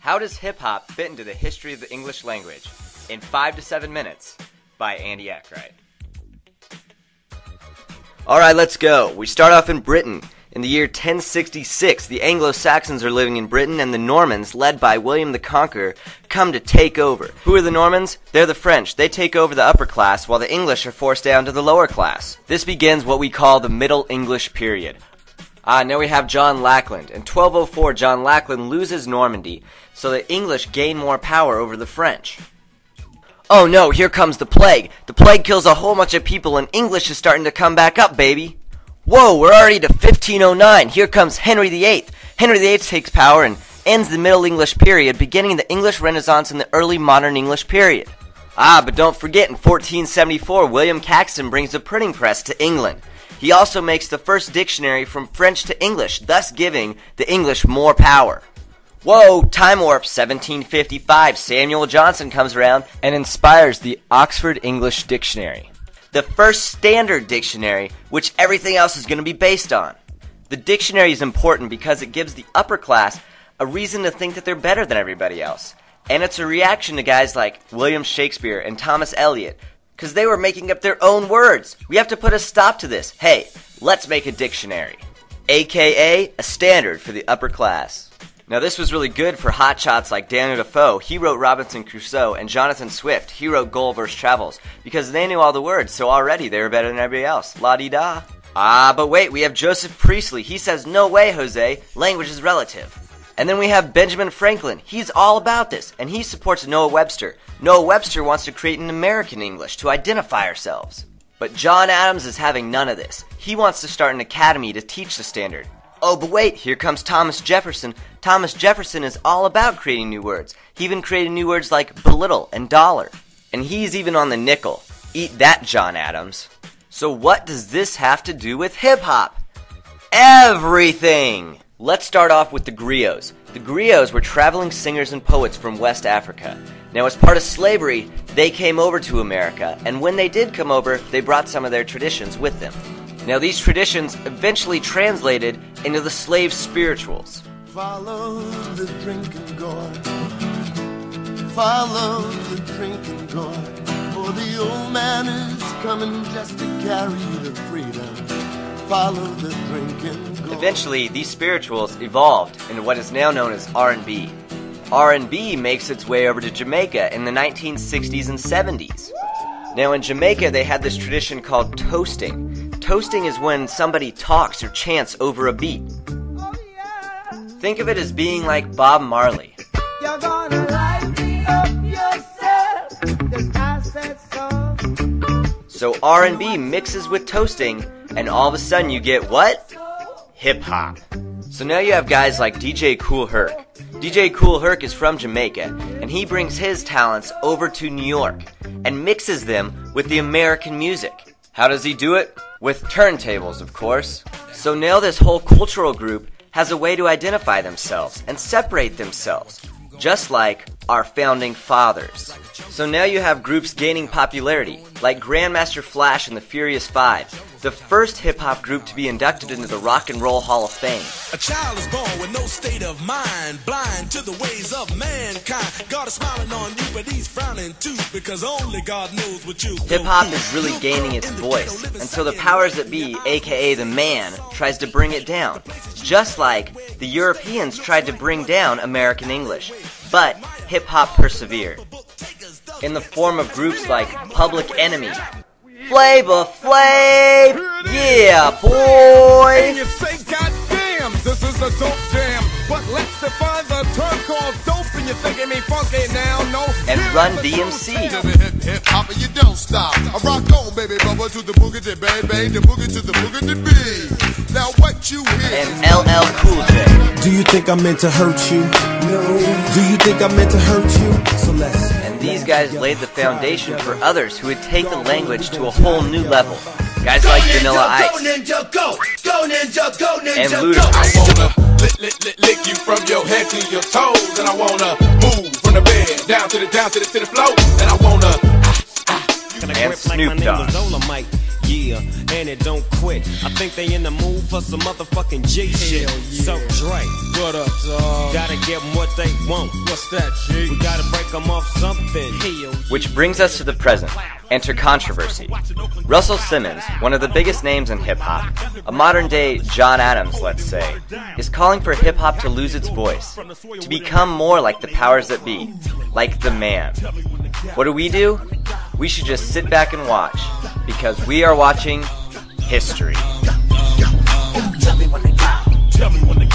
How does hip-hop fit into the history of the English language? In 5 to 7 minutes, by Andy Ackright. Alright, let's go. We start off in Britain. In the year 1066, the Anglo-Saxons are living in Britain, and the Normans, led by William the Conqueror, come to take over. Who are the Normans? They're the French. They take over the upper class, while the English are forced down to the lower class. This begins what we call the Middle English period. Now we have John Lackland. In 1204, John Lackland loses Normandy, so the English gain more power over the French. Oh no, here comes the plague. The plague kills a whole bunch of people, and English is starting to come back up, baby. Whoa, we're already to 1509. Here comes Henry VIII. Henry VIII takes power and ends the Middle English period, beginning the English Renaissance in the early modern English period. But don't forget, in 1474, William Caxton brings a printing press to England. He also makes the first dictionary from French to English, thus giving the English more power. Whoa, time warp, 1755. Samuel Johnson comes around and inspires the Oxford English Dictionary, the first standard dictionary, which everything else is going to be based on. The dictionary is important because it gives the upper class a reason to think that they're better than everybody else. And it's a reaction to guys like William Shakespeare and Thomas Eliot, because they were making up their own words. We have to put a stop to this. Hey, let's make a dictionary, aka a standard for the upper class. Now this was really good for hotshots like Daniel Defoe. He wrote Robinson Crusoe, and Jonathan Swift, he wrote Gulliver's Travels, because they knew all the words, so already they were better than everybody else. La-di-da. But wait, we have Joseph Priestley. He says, no way, Jose, language is relative. And then we have Benjamin Franklin. He's all about this, and he supports Noah Webster. Noah Webster wants to create an American English to identify ourselves. But John Adams is having none of this. He wants to start an academy to teach the standard. Oh, but wait, here comes Thomas Jefferson. Thomas Jefferson is all about creating new words. He even created new words like belittle and dollar. And he's even on the nickel. Eat that, John Adams. So what does this have to do with hip-hop? Everything! Let's start off with the griots. The griots were traveling singers and poets from West Africa. Now, as part of slavery, they came over to America, and when they did come over, they brought some of their traditions with them. Now, these traditions eventually translated into the slave spirituals. Follow the drinking gourd. Follow the drinking gourd. For the old man is coming just to carry the freedom. Follow the drinking gourd. Eventually, these spirituals evolved into what is now known as R&B. R&B makes its way over to Jamaica in the 1960s and 70s. Now, in Jamaica, they had this tradition called toasting. Toasting is when somebody talks or chants over a beat. Think of it as being like Bob Marley. You're gonna light me up yourself, 'cause I said so. So R&B mixes with toasting, and all of a sudden you get what? Hip-hop. So now you have guys like DJ Kool Herc. DJ Kool Herc is from Jamaica, and he brings his talents over to New York and mixes them with the American music. How does he do it? With turntables, of course. So now this whole cultural group has a way to identify themselves and separate themselves, just like our founding fathers. So now you have groups gaining popularity, like Grandmaster Flash and the Furious Five, the first hip-hop group to be inducted into the Rock and Roll Hall of Fame. A child is born with no state of mind, blind to the ways of mankind. God is smiling on you, but he's frowning too, because only God knows what you do. Hip-hop is really gaining its voice, and so the powers that be, aka the man, tries to bring it down, just like the Europeans tried to bring down American English. But hip-hop persevered, in the form of groups like Public Enemy, Flavor Flav, yeah, boy! And you say, goddamn, this is a dope jam. But let's define the term called dope, and you're thinking me funky now, no? And Run DMC. Hip hop and you don't stop. I rock on, baby, bubba, to the boogie, the bang, bang, the boogie to the boogie, the beat. Now what you hear? And LL Cool J. Do you think I meant to hurt you? No. Do you think I meant to hurt you? So let's. And these guys laid the foundation for others who would take the language to a whole new level. Guys like Vanilla Ice. Go ninja, go! Go ninja, go ninja, And go! Ludacris. I wanna lick you from your head to your toes, and I wanna move from the bed down to the floor, and I wanna And Snoop Dogg. Yeah, and it don't quit. I think they in the mood for some motherfucking J shit. So Dre, what up, dog? gotta give them what they want. What's that, G? We gotta break them off something. Which brings us to the present. Enter controversy. Russell Simmons, one of the biggest names in hip-hop, a modern-day John Adams, let's say, is calling for hip-hop to lose its voice, to become more like the powers that be, like the man. What do? We should just sit back and watch, because we are watching history. Tell me when they